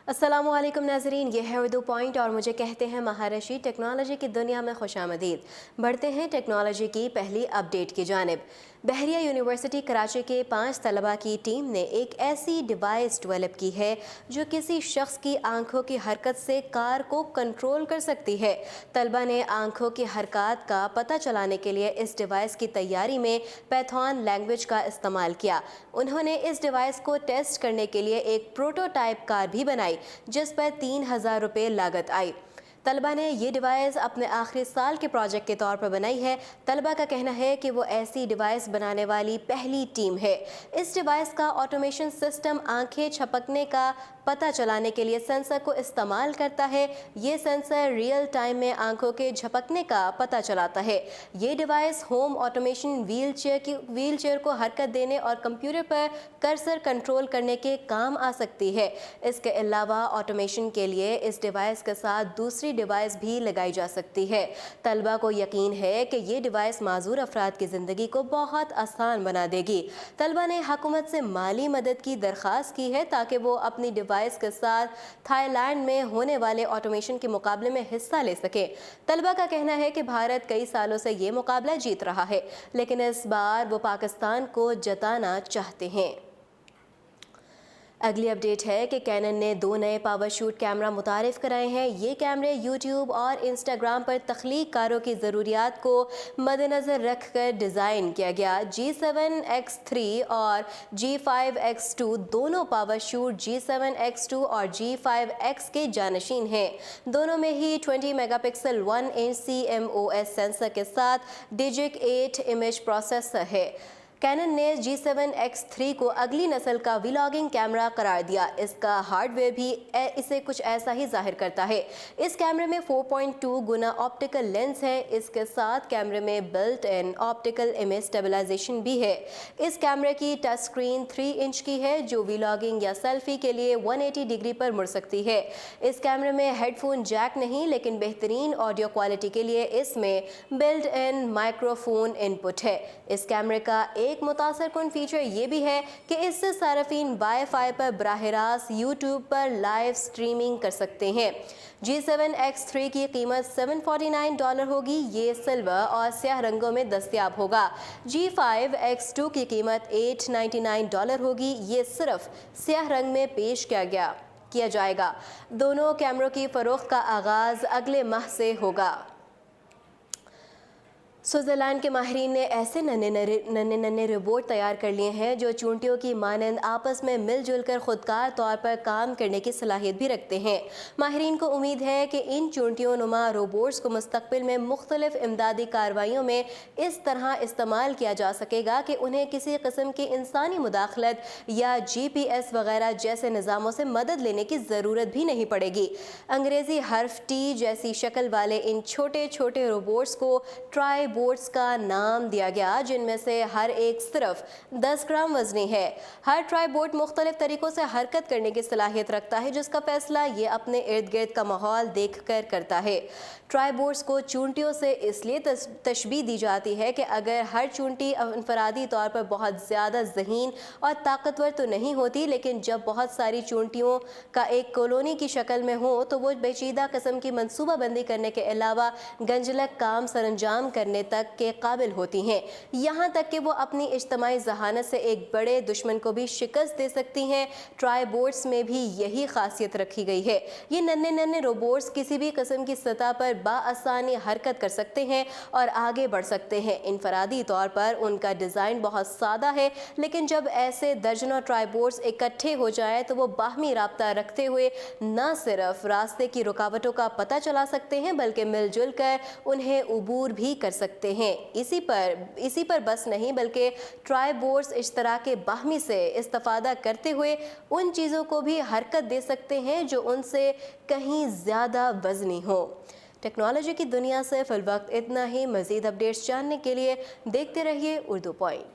अस्सलामु अलैकुम नाज़रीन, ये है उर्दू पॉइंट और मुझे कहते हैं महारशी। टेक्नोलॉजी की दुनिया में खुशामदीद। बढ़ते हैं टेक्नोलॉजी की पहली अपडेट की जानिब। बहरिया यूनिवर्सिटी कराची के 5 तलबा की टीम ने एक ऐसी डिवाइस डेवलप की है जो किसी शख्स की आंखों की हरकत से कार को कंट्रोल कर सकती है। तलबा ने आंखों की हरकत का पता चलाने के लिए इस डिवाइस की तैयारी में पैथॉन लैंग्वेज का इस्तेमाल किया। उन्होंने इस डिवाइस को टेस्ट करने के लिए एक प्रोटोटाइप कार भी बनाई जिस पर 3,000 रुपये लागत आई। तलबा ने ये डिवाइस अपने आखिरी साल के प्रोजेक्ट के तौर पर बनाई है। तलबा का कहना है कि वो ऐसी डिवाइस बनाने वाली पहली टीम है। इस डिवाइस का ऑटोमेशन सिस्टम आंखें झपकने का पता चलाने के लिए सेंसर को इस्तेमाल करता है। ये सेंसर रियल टाइम में आंखों के झपकने का पता चलाता है। ये डिवाइस होम ऑटोमेशन, व्हीलचेयर को हरकत देने और कंप्यूटर पर कर्सर कंट्रोल करने के काम आ सकती है। इसके अलावा ऑटोमेशन के लिए इस डिवाइस के साथ दूसरी डिवाइस भी लगाई जा सकती है। तलबा को यकीन है कि ये डिवाइस माजूर अफराद की ज़िंदगी को बहुत आसान बना देगी। तलबा ने हुकूमत से माली मदद की दरख्वास्त की है ताकि वो अपनी डिवाइस के साथ थाईलैंड में होने वाले ऑटोमेशन के मुकाबले में हिस्सा ले सके। तलबा का कहना है कि भारत कई सालों से ये मुकाबला जीत रहा है, लेकिन इस बार वो पाकिस्तान को जताना चाहते हैं। अगली अपडेट है कि कैनन ने 2 नए पावर शूट कैमरा मुतारिफ कराए हैं। ये कैमरे यूट्यूब और इंस्टाग्राम पर तख्लीक कारों की ज़रूरियात को मद्देनज़र रख कर डिज़ाइन किया गया। G7X3 और G5X2 दोनों पावर शूट G7X2 और G5X के जानशीन हैं। दोनों में ही 20 मेगापिक्सल 1 इंच CMOS सेंसर के साथ डिजिक 8 इमेज प्रोसेसर है। कैनन ने G7X3 को अगली नस्ल का व्लॉगिंग कैमरा करार दिया। इसका हार्डवेयर भी इसे कुछ ऐसा ही जाहिर करता है। इस कैमरे में 4.2 गुना ऑप्टिकल लेंस है। इसके साथ कैमरे में built in optical image stabilisation भी है। इस कैमरे की टच स्क्रीन 3 इंच की है जो व्लॉगिंग या सेल्फी के लिए 180 डिग्री पर मुड़ सकती है। इस कैमरे में हेडफोन जैक नहीं, लेकिन बेहतरीन ऑडियो क्वालिटी के लिए इसमें बिल्ट इन माइक्रोफोन इनपुट है। इस कैमरे का एक मुतासर कुन फीचर ये भी है कि इससे सार्फिन वाईफाई पर बराह रास्त यूट्यूब पर लाइव स्ट्रीमिंग कर सकते हैं। G7X3 की कीमत $749 होगी। ये सिल्वर और स्याह रंगों में दस्तयाब होगा। G5X2 की कीमत $899 होगी। ये सिर्फ स्याह रंग में पेश किया जाएगा। दोनों कैमरों की फरोख्त का आगाज़ अगले माह से होगा। स्विट्ज़रलैंड के माहिरीन ने ऐसे नन्हे रोबोट तैयार कर लिए हैं जो चूंटियों की मानंद आपस में मिलजुल कर खुदकार तौर पर काम करने की सलाहियत भी रखते हैं। माहिरीन को उम्मीद है कि इन चूंटियों नुमा रोबोट्स को मुस्तकबिल में मुख्तलिफ इमदादी कार्रवाइयों में इस तरह इस्तेमाल किया जा सकेगा कि उन्हें किसी किस्म की इंसानी मुदाखलत या GPS वगैरह जैसे निज़ामों से मदद लेने की ज़रूरत भी नहीं पड़ेगी। अंग्रेज़ी हर्फ T जैसी शक्ल वाले इन छोटे छोटे रोबोट्स को ट्राई बोट्स का नाम दिया गया, जिनमें से हर एक सिर्फ 10 ग्राम वजनी है। हर ट्राई बोट मुख्तलिफ तरीकों से हरकत करने की सलाहियत रखता है, जिसका फैसला ये अपने इर्द गिर्द का माहौल देख कर करता है। ट्राई बोट्स को चूंटियों से इसलिए तशबीह दी जाती है कि अगर हर चूंटी इनफरादी तौर पर बहुत ज़्यादा ज़हीन और ताकतवर तो नहीं होती, लेकिन जब बहुत सारी चूंटियों का एक कॉलोनी की शक्ल में हो तो वो पेचीदा किस्म की मनसूबा बंदी करने के अलावा गंजलक काम सरंजाम करने तक के काबिल होती हैं। यहाँ तक कि वो अपनी इज्तमाई जहानत से एक बड़े दुश्मन को भी शिकस्त दे सकती हैं। ट्राई बोट्स में भी यही खासियत रखी गई है। ये नन्हे रोबोट्स किसी भी किस्म की सतह पर बाआसानी हरकत कर सकते हैं और आगे बढ़ सकते हैं। इनफरादी तौर पर उनका डिज़ाइन बहुत सादा है, लेकिन जब ऐसे दर्जनों ट्राई बोट्स इकट्ठे हो जाए तो वो बाहमी राब्ता रखते हुए न सिर्फ रास्ते की रुकावटों का पता चला सकते हैं, बल्कि मिलजुल कर उन्हें उबूर भी कर सकते हैं। इसी पर बस नहीं, बल्कि ट्राई बोट्स इश्तराक बाहमी से इस्तिफादा करते हुए उन चीज़ों को भी हरकत दे सकते हैं जो उनसे कहीं ज़्यादा वजनी हो। टेक्नोलॉजी की दुनिया से फिल वक्त इतना ही। मज़ीद अपडेट्स जानने के लिए देखते रहिए उर्दू पॉइंट।